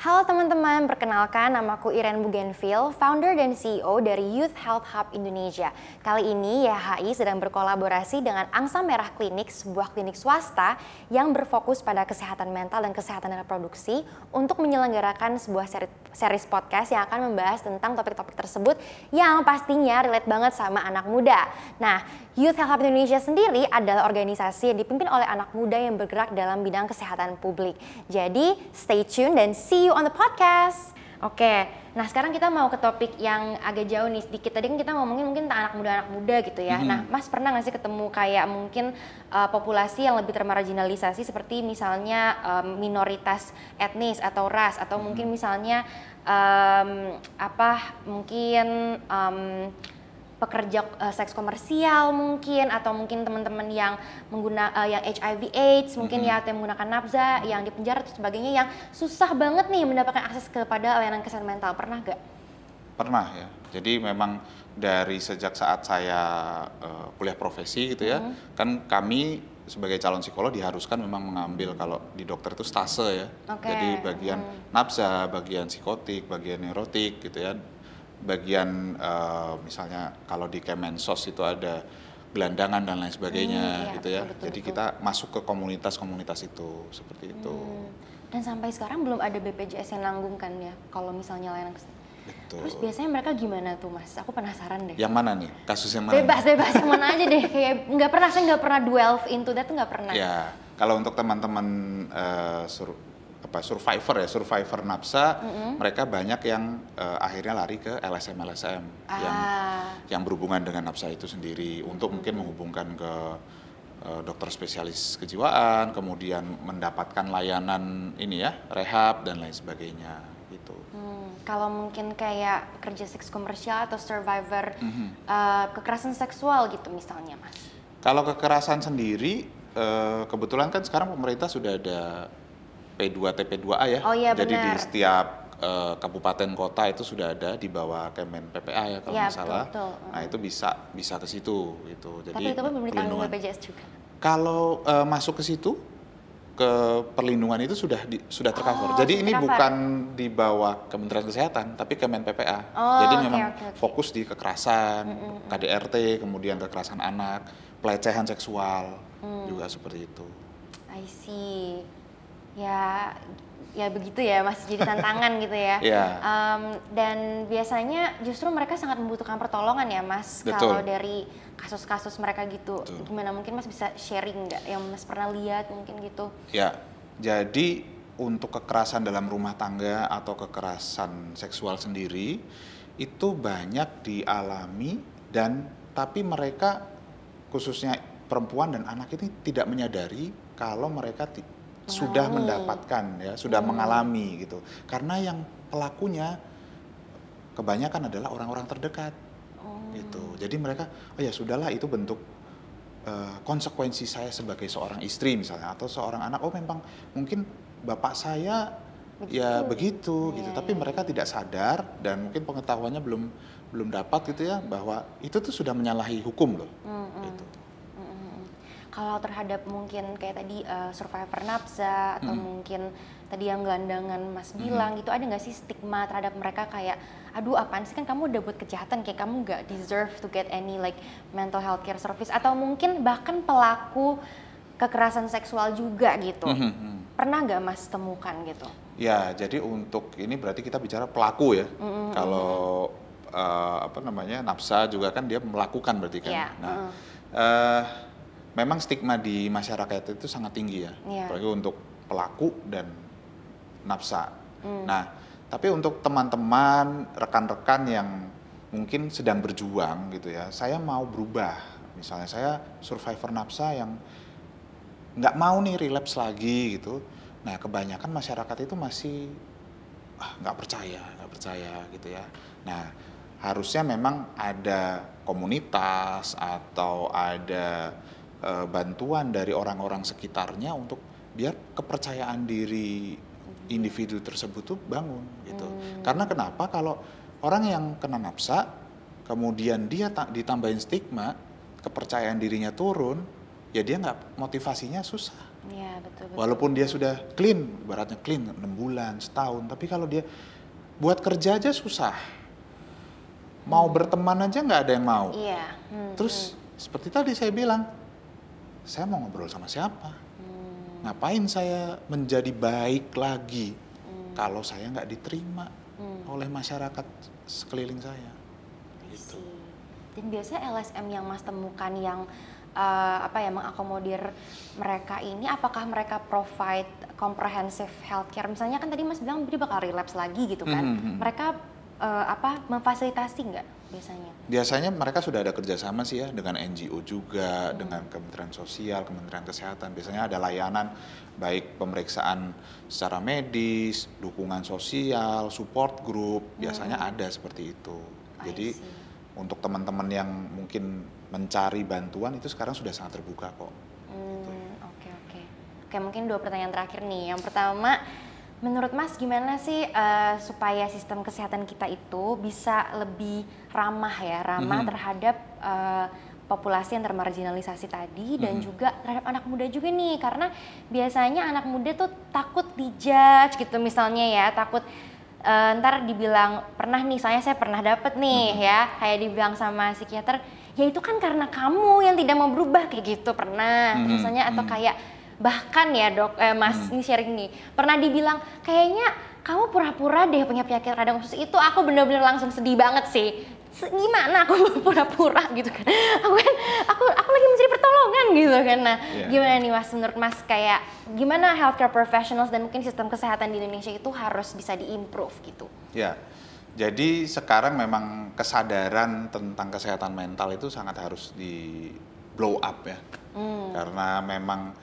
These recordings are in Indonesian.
Halo teman-teman, perkenalkan namaku Iren Bougainville, founder dan CEO dari Youth Health Hub Indonesia. Kali ini YHI sedang berkolaborasi dengan Angsa Merah Klinik, sebuah klinik swasta yang berfokus pada kesehatan mental dan kesehatan reproduksi untuk menyelenggarakan sebuah series podcast yang akan membahas tentang topik-topik tersebut yang pastinya relate banget sama anak muda. Nah, Youth Health Hub Indonesia sendiri adalah organisasi yang dipimpin oleh anak muda yang bergerak dalam bidang kesehatan publik. Jadi, stay tune dan see you on the podcast. Oke, nah sekarang kita mau ke topik yang agak jauh nih sedikit. Tadi kan kita ngomongin mungkin tentang anak muda gitu ya. Nah, Mas pernah nggak sih ketemu kayak mungkin populasi yang lebih termarginalisasi seperti misalnya minoritas etnis atau ras atau mungkin misalnya pekerja seks komersial mungkin, atau mungkin teman-teman yang yang HIV/AIDS mungkin ya, atau yang menggunakan nafsa, yang dipenjara dan sebagainya, yang susah banget nih mendapatkan akses kepada layanan kesehatan mental. Pernah gak? Pernah ya. Jadi memang dari sejak saat saya kuliah profesi gitu ya, kan kami sebagai calon psikolog diharuskan memang mengambil, kalau di dokter itu stase ya. Jadi bagian nafsa, bagian psikotik, bagian neurotik gitu ya. Bagian misalnya kalau di Kemensos itu ada gelandangan dan lain sebagainya gitu ya. Betul, jadi kita masuk ke komunitas-komunitas itu seperti itu. Dan sampai sekarang belum ada BPJS yang nanggung kan ya kalau misalnya layanan kesehatan. Betul. Terus biasanya mereka gimana tuh Mas? Aku penasaran deh. Yang mana nih? Kasus yang mana? Bebas yang mana aja deh. Kayak saya nggak pernah delve into that, tuh nggak pernah. Ya, kalau untuk teman-teman survivor nafsa, mereka banyak yang akhirnya lari ke LSM yang berhubungan dengan nafsa itu sendiri, untuk mungkin menghubungkan ke dokter spesialis kejiwaan, kemudian mendapatkan layanan ini ya, rehab dan lain sebagainya gitu. Kalau mungkin kayak pekerja seks komersial atau survivor kekerasan seksual gitu misalnya Mas. Kalau kekerasan sendiri, kebetulan kan sekarang pemerintah sudah ada P2 TP2A ya. Oh iya, jadi benar. di setiap kabupaten kota itu sudah ada di bawah Kemen PPA ya kalau nggak salah. Betul. Nah itu bisa ke situ gitu. Jadi tapi itu pun belum ditanggung BPJS juga. Kalau masuk ke situ, ke perlindungan itu sudah tercover. Jadi ini bukan di bawah Kementerian Kesehatan, tapi Kemen PPA. Jadi memang fokus di kekerasan, KDRT, kemudian kekerasan anak, pelecehan seksual juga seperti itu. I see. Ya begitu ya, masih jadi tantangan gitu ya. Dan biasanya justru mereka sangat membutuhkan pertolongan ya Mas. Kalau dari kasus-kasus mereka gitu. Betul. Gimana mungkin Mas bisa sharing nggak yang Mas pernah lihat mungkin gitu? Ya, jadi untuk kekerasan dalam rumah tangga atau kekerasan seksual sendiri itu banyak dialami, tapi mereka khususnya perempuan dan anak ini tidak menyadari kalau mereka sudah mendapatkan ya, sudah mengalami gitu. Karena yang pelakunya kebanyakan adalah orang-orang terdekat. Gitu. Jadi mereka, oh ya sudahlah, itu bentuk konsekuensi saya sebagai seorang istri misalnya, atau seorang anak. Oh memang mungkin bapak saya begitu gitu. Tapi mereka tidak sadar dan mungkin pengetahuannya belum dapat gitu ya, bahwa itu tuh sudah menyalahi hukum loh. Gitu. Kalau terhadap mungkin kayak tadi survivor nafsa atau mungkin tadi yang gelandangan Mas bilang gitu, ada nggak sih stigma terhadap mereka kayak, aduh apaan sih, kan kamu udah buat kejahatan, kayak kamu nggak deserve to get any like mental health care service, atau mungkin bahkan pelaku kekerasan seksual juga gitu. Pernah nggak Mas temukan gitu? Ya, jadi untuk ini berarti kita bicara pelaku ya. Kalau nafsa juga kan dia melakukan berarti kan. Memang stigma di masyarakat itu sangat tinggi ya, apalagi untuk pelaku dan nafsa. Nah, tapi untuk teman-teman, rekan-rekan yang mungkin sedang berjuang gitu ya, saya mau berubah. Misalnya saya survivor nafsa yang nggak mau nih relapse lagi gitu. Nah, kebanyakan masyarakat itu masih nggak percaya gitu ya. Nah, harusnya memang ada komunitas atau ada bantuan dari orang-orang sekitarnya untuk biar kepercayaan diri individu tersebut tuh bangun gitu. Karena kenapa, kalau orang yang kena nafsa kemudian dia ditambahin stigma, kepercayaan dirinya turun, ya dia nggak, motivasinya susah Iya, betul, betul. Walaupun dia sudah clean, ibaratnya clean 6 bulan, setahun, tapi kalau dia buat kerja aja susah. Mau berteman aja nggak ada yang mau. Iya. Terus seperti tadi saya bilang, saya mau ngobrol sama siapa? Ngapain saya menjadi baik lagi kalau saya nggak diterima oleh masyarakat sekeliling saya? Gitu. Dan biasanya LSM yang Mas temukan yang mengakomodir mereka ini, apakah mereka provide comprehensive healthcare? Misalnya kan tadi Mas bilang dia bakal relapse lagi gitu kan? Mereka memfasilitasi nggak biasanya? Biasanya mereka sudah ada kerjasama sih ya dengan NGO juga, dengan Kementerian Sosial, Kementerian Kesehatan. Biasanya ada layanan baik pemeriksaan secara medis, dukungan sosial, support group, biasanya ada seperti itu. Jadi untuk teman-teman yang mungkin mencari bantuan itu sekarang sudah sangat terbuka kok. Oke, mungkin 2 pertanyaan terakhir nih. Yang pertama, menurut Mas gimana sih supaya sistem kesehatan kita itu bisa lebih ramah terhadap populasi yang termarginalisasi tadi dan juga terhadap anak muda juga nih, karena biasanya anak muda tuh takut dijudge gitu misalnya ya, takut ntar dibilang saya pernah dapet nih ya, kayak dibilang sama psikiater, ya itu kan karena kamu yang tidak mau berubah kayak gitu pernah, misalnya atau kayak bahkan ya dok, Mas ini sharing nih, pernah dibilang kayaknya kamu pura-pura deh punya penyakit radang usus. Itu aku bener-bener langsung sedih banget sih. Gimana aku pura-pura gitu kan? Aku lagi mencari pertolongan gitu kan. Nah, gimana nih Mas, menurut Mas kayak gimana healthcare professionals dan mungkin sistem kesehatan di Indonesia itu harus bisa diimprove gitu? Ya. Jadi sekarang memang kesadaran tentang kesehatan mental itu sangat harus di blow up ya. Karena memang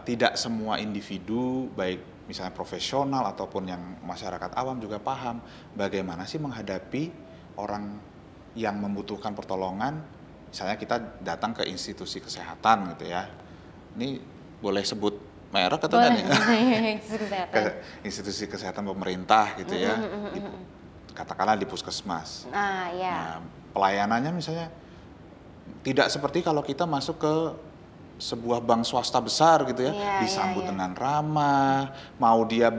tidak semua individu, baik misalnya profesional ataupun yang masyarakat awam juga paham bagaimana sih menghadapi orang yang membutuhkan pertolongan. Misalnya kita datang ke institusi kesehatan gitu ya. Ini boleh sebut merek atau enggak nih? Ke institusi kesehatan pemerintah gitu ya. Katakanlah di puskesmas. Nah, pelayanannya misalnya tidak seperti kalau kita masuk ke sebuah bank swasta besar gitu ya, disambut dengan ramah, mau dia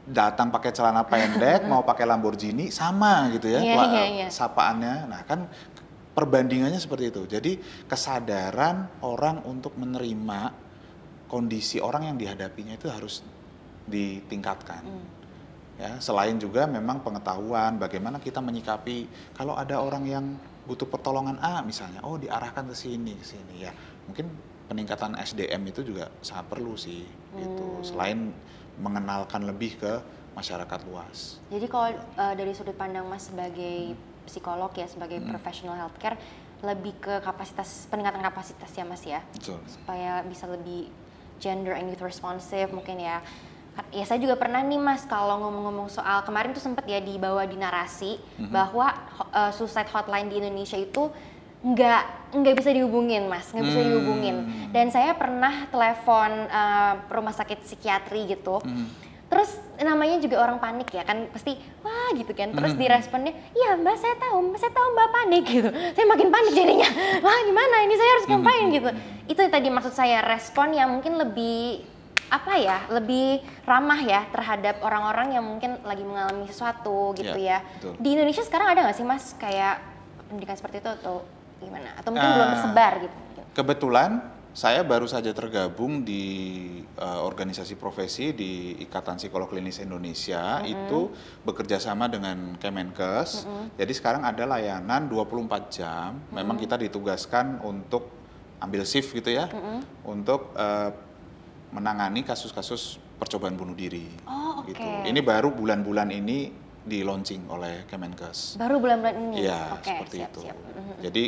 datang pakai celana pendek, mau pakai Lamborghini, sama gitu ya, sapaannya. Nah kan perbandingannya seperti itu. Jadi kesadaran orang untuk menerima kondisi orang yang dihadapinya itu harus ditingkatkan. Ya, selain juga memang pengetahuan bagaimana kita menyikapi kalau ada orang yang butuh pertolongan misalnya, diarahkan ke sini ya. Mungkin peningkatan SDM itu juga sangat perlu sih gitu. Selain mengenalkan lebih ke masyarakat luas. Jadi kalau dari sudut pandang Mas sebagai psikolog ya, sebagai professional healthcare, lebih ke peningkatan kapasitas ya Mas ya. Betul. Supaya bisa lebih gender and youth responsive mungkin ya. Ya saya juga pernah nih Mas, kalau ngomong-ngomong soal kemarin tuh sempat ya dibawa di narasi bahwa suicide hotline di Indonesia itu nggak bisa dihubungin Mas, nggak bisa dihubungin. Dan saya pernah telepon rumah sakit psikiatri gitu. Terus namanya juga orang panik ya kan, pasti wah gitu kan. Terus diresponnya, iya Mbak saya tahu Mbak panik gitu. Saya makin panik jadinya. Wah gimana ini, saya harus ngapain gitu. Itu tadi maksud saya, respon yang mungkin lebih lebih ramah ya terhadap orang-orang yang mungkin lagi mengalami sesuatu gitu ya. Betul. Di Indonesia sekarang ada nggak sih Mas kayak pendidikan seperti itu atau gimana? Atau mungkin belum tersebar gitu? Kebetulan saya baru saja tergabung di organisasi profesi di Ikatan Psikolog Klinis Indonesia, itu bekerja sama dengan Kemenkes. Jadi sekarang ada layanan 24 jam, memang kita ditugaskan untuk ambil shift gitu ya, untuk menangani kasus-kasus percobaan bunuh diri. Gitu. Ini baru bulan-bulan ini di launching oleh Kemenkes. Baru bulan-bulan ini? Iya, seperti itu. Jadi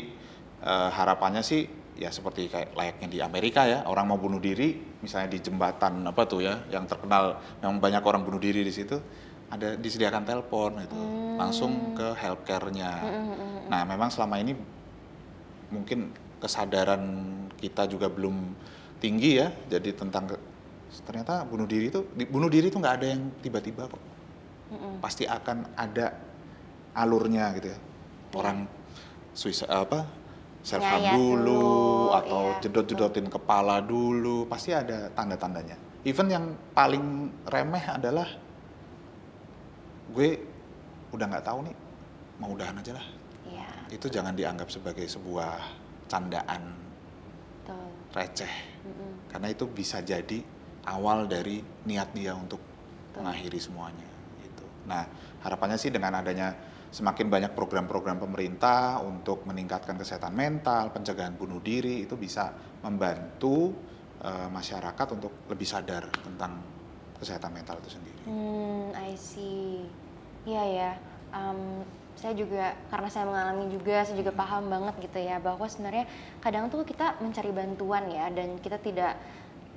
harapannya sih ya seperti kayak layaknya di Amerika ya, orang mau bunuh diri misalnya di jembatan apa tuh ya yang terkenal, yang banyak orang bunuh diri di situ, ada disediakan telepon gitu, langsung ke healthcare-nya. Nah memang selama ini mungkin kesadaran kita juga belum tinggi ya, jadi tentang ternyata bunuh diri itu nggak ada yang tiba-tiba kok, pasti akan ada alurnya gitu ya. Orang self harm dulu atau jedot-jedotin kepala dulu, pasti ada tanda-tandanya. Even yang paling remeh adalah gue udah nggak tahu nih, mau udahan aja lah. Iya. Itu jangan dianggap sebagai sebuah candaan receh, karena itu bisa jadi awal dari niat dia untuk mengakhiri semuanya. Gitu. Nah, harapannya sih dengan adanya semakin banyak program-program pemerintah untuk meningkatkan kesehatan mental, pencegahan bunuh diri, itu bisa membantu masyarakat untuk lebih sadar tentang kesehatan mental itu sendiri. I see. Iya ya. Saya juga, karena saya mengalami juga, saya juga paham banget gitu ya, bahwa sebenarnya kadang tuh kita mencari bantuan ya, dan kita tidak.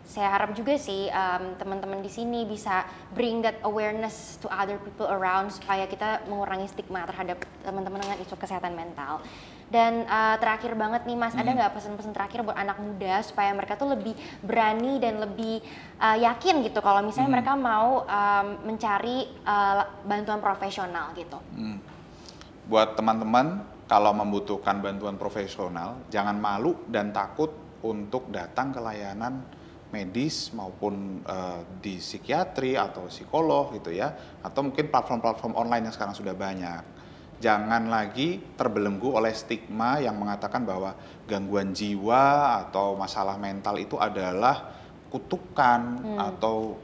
Saya harap juga sih teman-teman di sini bisa bring that awareness to other people around supaya kita mengurangi stigma terhadap teman-teman dengan isu kesehatan mental. Dan terakhir banget nih Mas, ada nggak pesan-pesan terakhir buat anak muda supaya mereka tuh lebih berani dan lebih yakin gitu kalau misalnya mereka mau mencari bantuan profesional gitu? Buat teman-teman, kalau membutuhkan bantuan profesional, jangan malu dan takut untuk datang ke layanan medis maupun di psikiatri atau psikolog gitu ya, atau mungkin platform-platform online yang sekarang sudah banyak. Jangan lagi terbelenggu oleh stigma yang mengatakan bahwa gangguan jiwa atau masalah mental itu adalah kutukan atau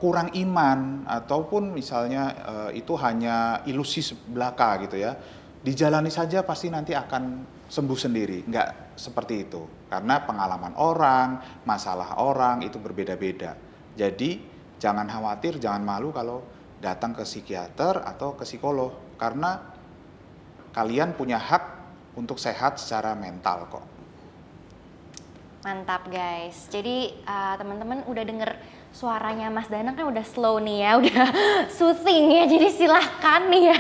kurang iman, ataupun misalnya itu hanya ilusi belaka gitu ya. Dijalani saja pasti nanti akan sembuh sendiri. Nggak seperti itu. Karena pengalaman orang, masalah orang itu berbeda-beda. Jadi jangan khawatir, jangan malu kalau datang ke psikiater atau ke psikolog. Karena kalian punya hak untuk sehat secara mental kok. Mantap guys. Jadi teman-teman udah denger suaranya Mas Danang kan udah slow nih ya, udah soothing ya. Jadi silahkan nih ya,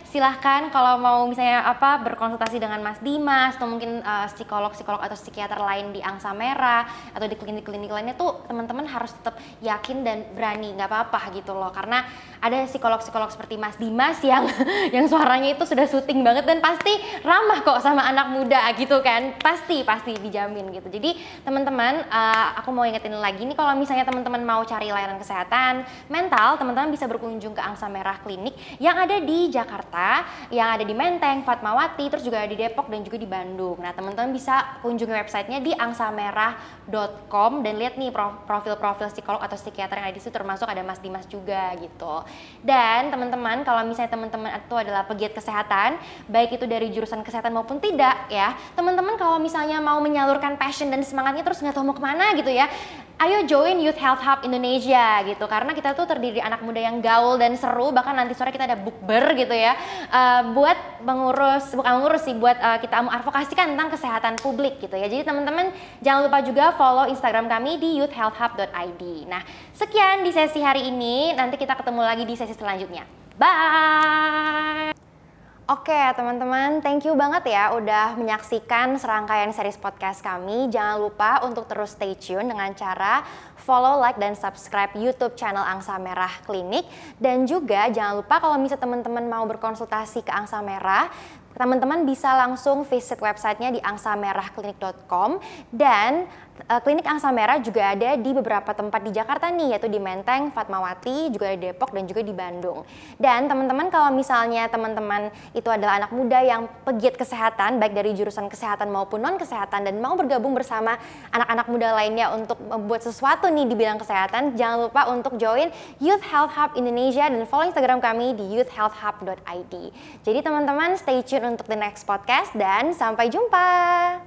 silahkan kalau mau misalnya berkonsultasi dengan Mas Dimas atau mungkin psikolog atau psikiater lain di Angsa Merah atau di klinik-klinik lainnya tuh teman-teman harus tetap yakin dan berani, nggak apa-apa gitu loh. Karena ada psikolog seperti Mas Dimas yang suaranya itu sudah soothing banget dan pasti ramah kok sama anak muda gitu kan, pasti dijamin gitu. Jadi teman-teman, aku mau ingetin lagi nih, kalau misalnya teman-teman mau cari layanan kesehatan mental, teman-teman bisa berkunjung ke Angsa Merah Klinik yang ada di Jakarta, yang ada di Menteng, Fatmawati, terus juga di Depok dan juga di Bandung. Nah, teman-teman bisa kunjungi websitenya di angsamerah.com dan lihat nih profil-profil psikolog atau psikiater yang ada di situ, termasuk ada Mas Dimas juga gitu. Dan teman-teman, kalau misalnya teman-teman itu adalah pegiat kesehatan, baik itu dari jurusan kesehatan maupun tidak ya, teman-teman kalau misalnya mau menyalurkan passion dan semangatnya terus nggak tahu mau kemana gitu ya, ayo join Youth Health Hub Indonesia gitu, karena kita tuh terdiri anak muda yang gaul dan seru. Bahkan nanti sore kita ada bukber gitu ya, buat buat kita mengadvokasikan tentang kesehatan publik gitu ya. Jadi teman-teman jangan lupa juga follow Instagram kami di youthhealthhub.id. Nah, sekian di sesi hari ini, nanti kita ketemu lagi di sesi selanjutnya. Bye! Oke teman-teman, thank you banget ya udah menyaksikan serangkaian series podcast kami. Jangan lupa untuk terus stay tune dengan cara follow, like, dan subscribe YouTube channel Angsa Merah Klinik. Dan juga jangan lupa kalau misalnya teman-teman mau berkonsultasi ke Angsa Merah, teman-teman bisa langsung visit websitenya di angsamerahklinik.com. Dan klinik Angsa Merah juga ada di beberapa tempat di Jakarta nih, yaitu di Menteng, Fatmawati, juga di Depok, dan juga di Bandung. Dan teman-teman kalau misalnya teman-teman itu adalah anak muda yang pegiat kesehatan, baik dari jurusan kesehatan maupun non-kesehatan, dan mau bergabung bersama anak-anak muda lainnya untuk membuat sesuatu nih di bidang kesehatan, jangan lupa untuk join Youth Health Hub Indonesia dan follow Instagram kami di youthhealthhub.id. Jadi teman-teman stay tune untuk the next podcast dan sampai jumpa!